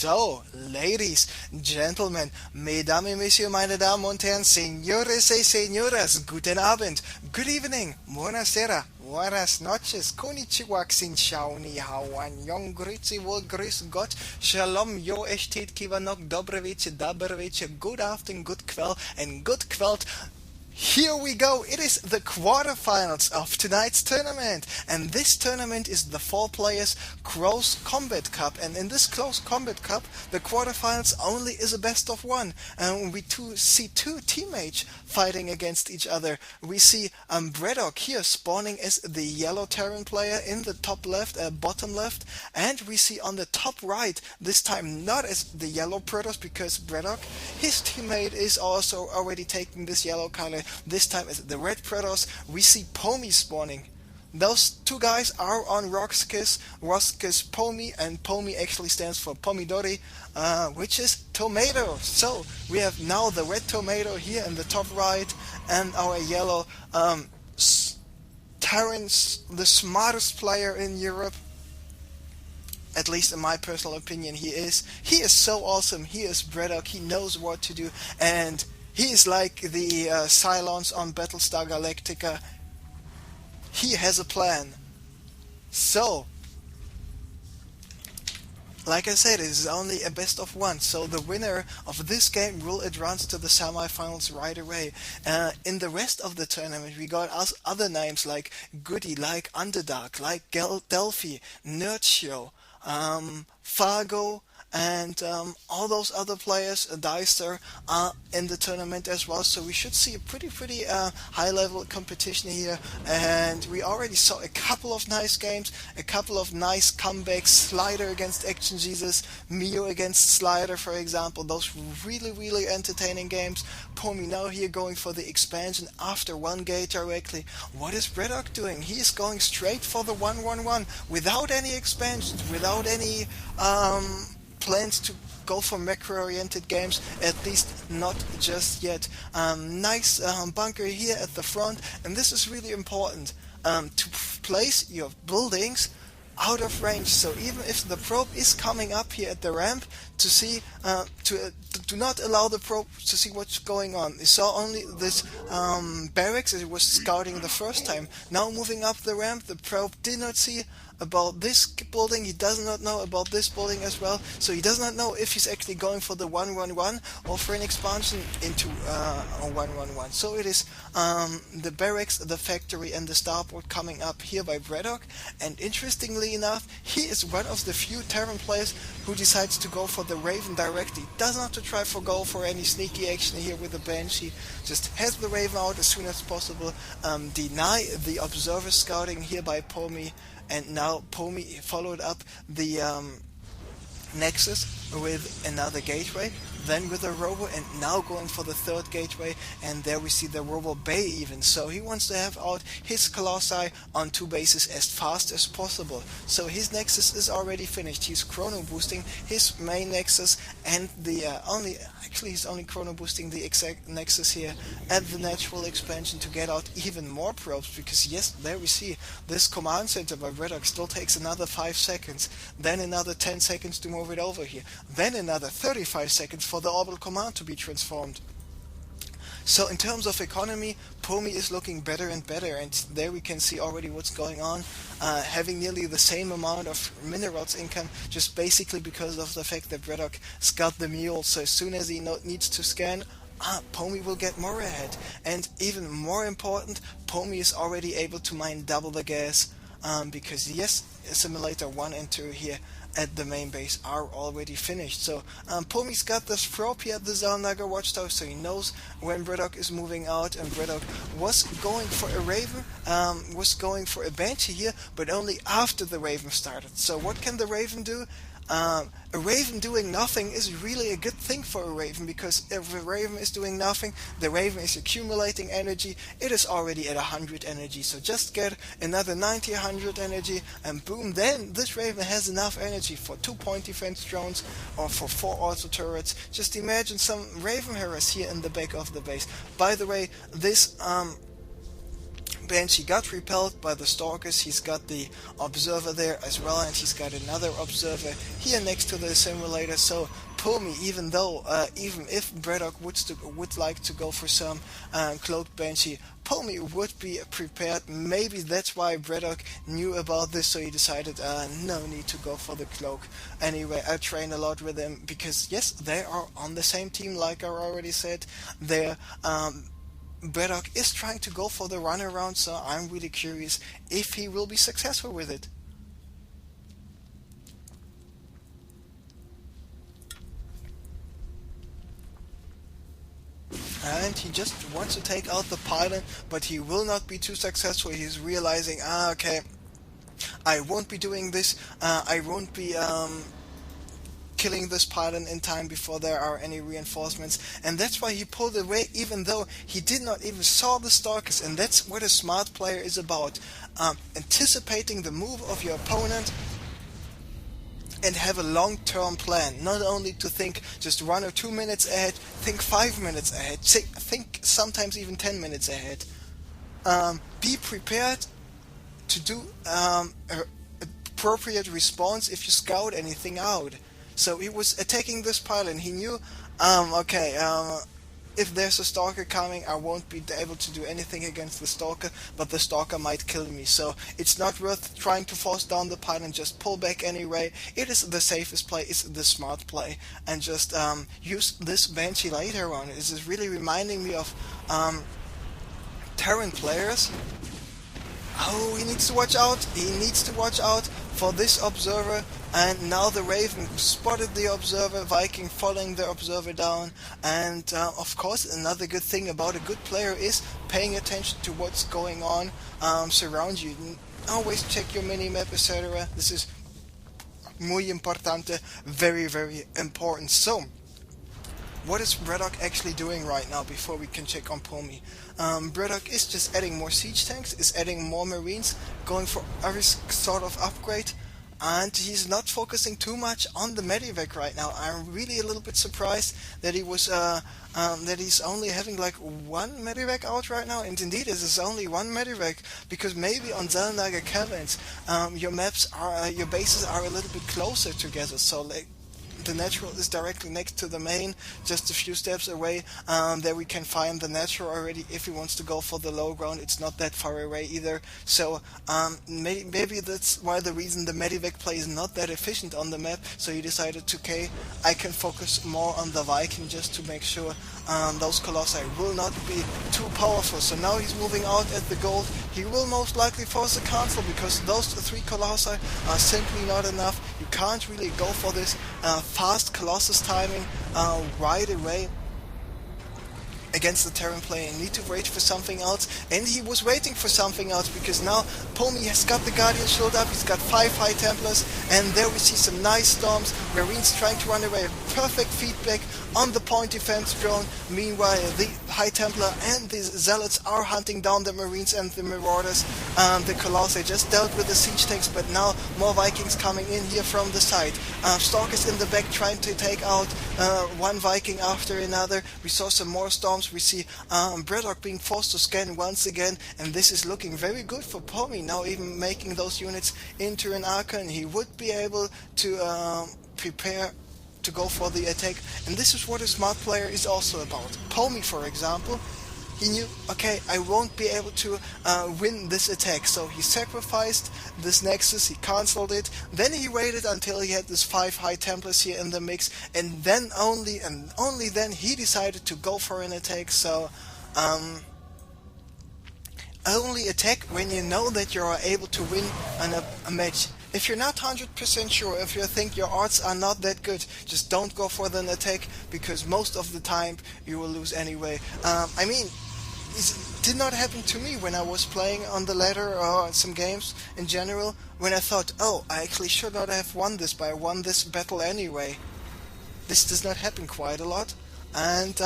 So, ladies, gentlemen, mesdames et messieurs, meine Damen und Herren, señores y señoras, guten Abend, good evening, buonasera, buenas noches, konnichiwa, xin chao, ni hao, annyeong, grüezi wohl, grüß Gott, shalom, yo, estet kiva nok, dobre večer, dober večer, good afternoon, good kwel, and good kwelt. Here we go. It is the quarterfinals of tonight's tournament, and this tournament is the 4 players Close Combat Cup. And in this Close Combat Cup, the quarterfinals only is a best of one, and we see two teammates fighting against each other. We see Braddock here spawning as the yellow Terran player in the top left, bottom left, and we see on the top right this time not as the yellow Protoss because Braddock, his teammate, is also already taking this yellow color. This time as the red Protoss. We see Pomi spawning. Those two guys are on Roxkiss Pomi, and Pomi actually stands for Pomidori, which is tomato. So we have now the red tomato here in the top right, and our yellow Terrence, the smartest player in Europe. At least in my personal opinion, he is. He is so awesome. He is Braddock. He knows what to do, and he is like the Cylons on Battlestar Galactica. He has a plan. So, like I said, it is only a best of one. So the winner of this game will advance to the semifinals right away. In the rest of the tournament, we got other names like Goody, like Underdog, like Delphi, Nerdshio, Fargo, and all those other players, Deister, are in the tournament as well. So we should see a pretty high-level competition here. And we already saw a couple of nice games, a couple of nice comebacks. Slider against Action Jesus, Mio against Slider, for example. Those really entertaining games. Pomi now here going for the expansion after one gate directly. What is Braddock doing? He is going straight for the 1-1-1 without any expansions, without any plans to go for macro-oriented games, at least not just yet. Nice bunker here at the front, and this is really important to place your buildings out of range. So even if the probe is coming up here at the ramp to see, do not allow the probe to see what's going on. You saw only this barracks as it was scouting the first time. Now moving up the ramp, the probe did not see about this building, he does not know about this building as well, so he does not know if he's actually going for the 1-1-1 or for an expansion into a 1-1-1. So it is the barracks, the factory, and the starport coming up here by Braddock, and interestingly enough, he is one of the few Terran players who decides to go for the Raven directly. Does not try for go for any sneaky action here with the Banshee, just has the Raven out as soon as possible, deny the observer scouting here by Pomi. And now Pomi followed up the Nexus with another gateway, then with a Robo, and now going for the third gateway, and there we see the Robo Bay even. So he wants to have out his Colossi on 2 bases as fast as possible. So his Nexus is already finished. He's chrono boosting his main Nexus, and he's only chrono boosting the exact Nexus here at the natural expansion to get out even more probes, because yes, there we see this command center by Braddock still takes another 5 seconds, then another 10 seconds to move it over here, then another 35 seconds for the orbital command to be transformed. So in terms of economy, Pomi is looking better and better, and there we can see already what's going on, having nearly the same amount of minerals income, just basically because of the fact that Braddock got the mule. So as soon as he needs to scan, Pomi will get more ahead. And even more important, Pomi is already able to mine double the gas, because yes, Simulator 1 and 2 here at the main base are already finished. So Pomi's got this probe here at the Zalnagar Watchtower, so he knows when Braddock is moving out, and Braddock was going for a Raven, was going for a Banshee here, but only after the Raven started. So what can the Raven do? A Raven doing nothing is really a good thing for a Raven, because if a Raven is doing nothing, the Raven is accumulating energy. It is already at 100 energy, so just get another 90, 100 energy, and boom, then this Raven has enough energy for 2 point defense drones or for 4 auto turrets. Just imagine some Raven Harriers here in the back of the base. By the way, this Banshee got repelled by the Stalkers. He's got the Observer there as well, and he's got another Observer here next to the Simulator. So Pomi, even if Braddock would like to go for some Cloaked Banshee, Pomi would be prepared. Maybe that's why Braddock knew about this, so he decided no need to go for the Cloak. Anyway, I train a lot with him because yes, they are on the same team, like I already said. They're Braddock is trying to go for the runaround, so I'm really curious if he will be successful with it. And he just wants to take out the pylon, but he will not be too successful. He's realizing, okay, I won't be doing this, I won't be killing this pylon in time before there are any reinforcements, and that's why he pulled away, even though he did not even saw the Stalkers. And that's what a smart player is about, anticipating the move of your opponent and have a long-term plan, not only to think just 1 or 2 minutes ahead, think 5 minutes ahead, think sometimes even 10 minutes ahead. Be prepared to do appropriate response if you scout anything out. So he was attacking this pylon. He knew, okay, if there's a Stalker coming, I won't be able to do anything against the Stalker, but the Stalker might kill me. So it's not worth trying to force down the pylon, just pull back anyway. It is the safest play, it's the smart play, and just use this Banshee later on. This is really reminding me of Terran players. Oh, he needs to watch out. He needs to watch out for this Observer. And now the Raven spotted the Observer, Viking following the Observer down. And of course, another good thing about a good player is paying attention to what's going on surround you. Always check your minimap, etc. This is muy importante, very, very important. So, what is Braddock actually doing right now before we can check on Pomi? Braddock is just adding more siege tanks, is adding more marines, going for every sort of upgrade, and he's not focusing too much on the medivac right now. I'm really a little bit surprised that he's only having like one medivac out right now, and indeed it is only one medivac, because maybe on Zelnaga Caverns your bases are a little bit closer together, so like the natural is directly next to the main, just a few steps away. There we can find the natural already. If he wants to go for the low ground, it's not that far away either. So maybe that's why the reason the medivac play is not that efficient on the map. So he decided to, okay, I can focus more on the Viking just to make sure those Colossi will not be too powerful. So now he's moving out at the gold. He will most likely force a cancel, because those 3 Colossi are simply not enough. You can't really go for this fast Colossus timing right away against the Terran player. You need to wait for something else, and he was waiting for something else, because now Pomi has got the Guardian Shield up, he's got 5 High Templars, and there we see some nice storms, Marines trying to run away, perfect feedback on the point defense drone. Meanwhile, the High Templar and the Zealots are hunting down the Marines and the Marauders. The Colossi just dealt with the siege tanks, but now more Vikings coming in here from the side. Stalkers in the back trying to take out one Viking after another. We saw some more storms. We see Braddock being forced to scan once again, and this is looking very good for Pomi, now even making those units into an Archon. He would be able to prepare to go for the attack, and this is what a smart player is also about. Pomi, for example, he knew, okay, I won't be able to win this attack, so he sacrificed this Nexus, he cancelled it, then he waited until he had this 5 High Templars here in the mix, and then only then he decided to go for an attack. So only attack when you know that you are able to win a match. If you're not 100% sure, if you think your odds are not that good, just don't go for an attack, because most of the time you will lose anyway. I mean, it did not happen to me when I was playing on the ladder or some games in general, when I thought, oh, I actually should not have won this, but I won this battle anyway. This does not happen quite a lot, and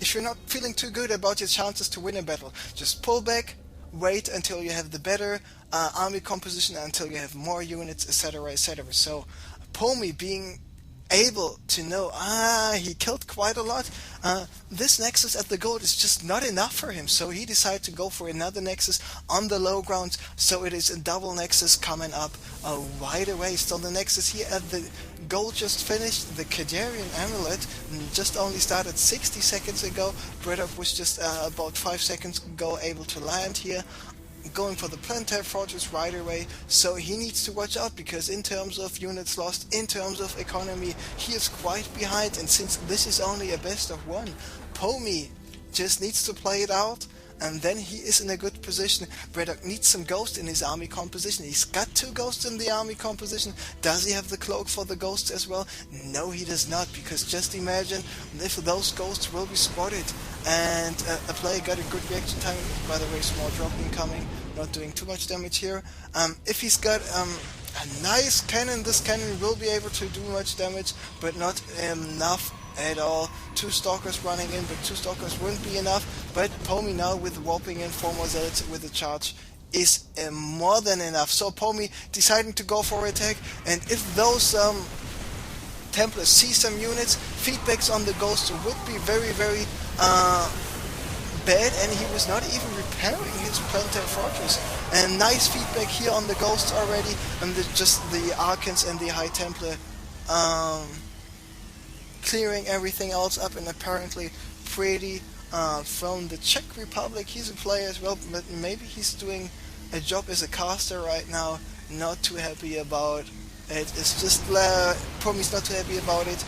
if you're not feeling too good about your chances to win a battle, just pull back, wait until you have the better army composition, until you have more units, etc., etc. So Pomi being able to know, he killed quite a lot. This Nexus at the gold is just not enough for him, so he decided to go for another Nexus on the low ground, so it is a double Nexus coming up right away. So the Nexus here at the gold just finished. The Kadarian Amulet just only started 60 seconds ago. Braddock was just about 5 seconds ago able to land here, going for the Planetary Fortress right away, so he needs to watch out, because in terms of units lost, in terms of economy, he is quite behind, and since this is only a best of one, Pomi just needs to play it out, and then he is in a good position. Braddock needs some ghosts in his army composition. He's got 2 ghosts in the army composition. Does he have the cloak for the ghosts as well? No, he does not, because just imagine if those ghosts will be spotted and a player got a good reaction time. By the way, small drop incoming, not doing too much damage here. If he's got a nice cannon, this cannon will be able to do much damage, but not enough at all. 2 stalkers running in, but 2 stalkers wouldn't be enough. But Pomi now with warping in 4 more zealots with a charge is more than enough. So Pomi deciding to go for attack, and if those Templars see some units, feedbacks on the ghosts would be very, very bad, and he was not even repairing his Planetary Fortress. And nice feedback here on the ghosts already, and just the Archons and the High Templar clearing everything else up, and apparently pretty from the Czech Republic. He's a player as well, but maybe he's doing a job as a caster right now. Not too happy about it. It's just Pomi's not too happy about it.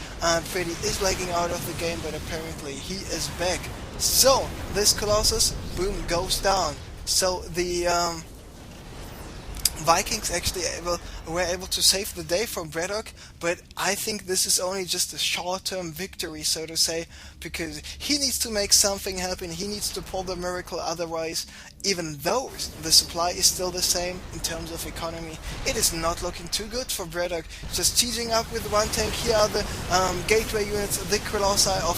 Pretty is lagging out of the game, but apparently he is back. So this Colossus, boom, goes down. So the Vikings actually were able to save the day from Braddock, but I think this is only just a short-term victory, so to say, because he needs to make something happen. He needs to pull the miracle, otherwise, even though the supply is still the same in terms of economy, it is not looking too good for Braddock. Just teasing up with 1 tank. Here are the gateway units, the Colossi of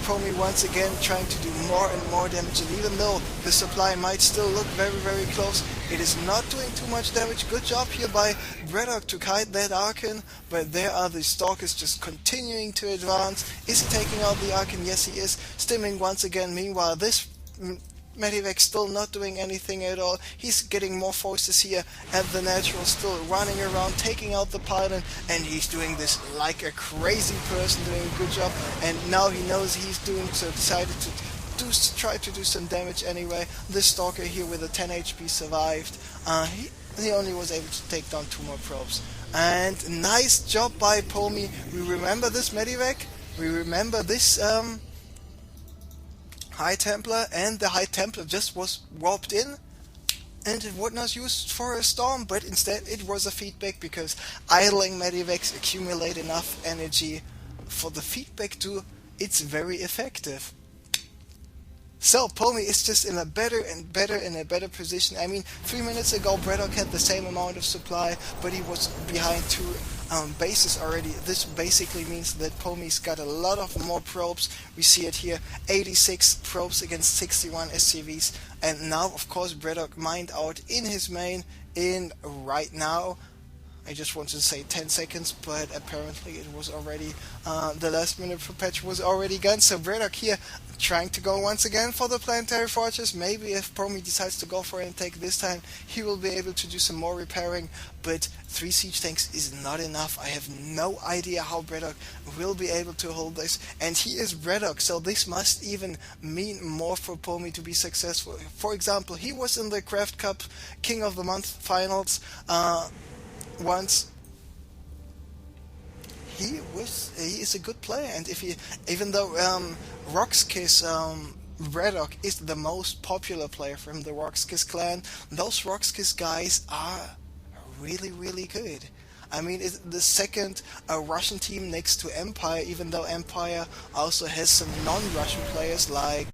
Pomi once again trying to do more and more damage, and even though the supply might still look very, very close, it is not doing too much damage. Good job here by Braddock to kite that Archon, but there are the Stalkers just continuing to advance. Is he taking out the Archon? Yes, he is. Stimming once again. Meanwhile, this Medivac still not doing anything at all. He's getting more forces here at the natural, still running around, taking out the pylon, and he's doing this like a crazy person, doing a good job, and now he knows he's doing so, decided to try to do some damage anyway. This Stalker here with a 10 HP survived. He only was able to take down 2 more probes. And nice job by Pomi. We remember this Medivac. We remember this High Templar, and the High Templar just was warped in, and it was not used for a storm, but instead it was a feedback, because idling Medivacs accumulate enough energy for the feedback to it's very effective. So Pomi is just in a better position. I mean, 3 minutes ago Braddock had the same amount of supply, but he was behind 2 bases already. This basically means that Pomi's got a lot of more probes. We see it here, 86 probes against 61 SCVs. And now, of course, Braddock mined out in his main in right now. I just wanted to say 10 seconds, but apparently it was already, the last minute for patch was already gone. So Braddock here trying to go once again for the Planetary Fortress. Maybe if Pomi decides to go for an attack this time, he will be able to do some more repairing, but 3 siege tanks is not enough. I have no idea how Braddock will be able to hold this, and he is Braddock, so this must even mean more for Pomi to be successful. For example, he was in the Craft Cup King of the Month finals once. He is a good player, and if he, even though Roxkiss Braddock is the most popular player from the Roxkiss clan, those Roxkiss guys are really, really good. I mean, it's the second Russian team next to Empire, even though Empire also has some non-Russian players like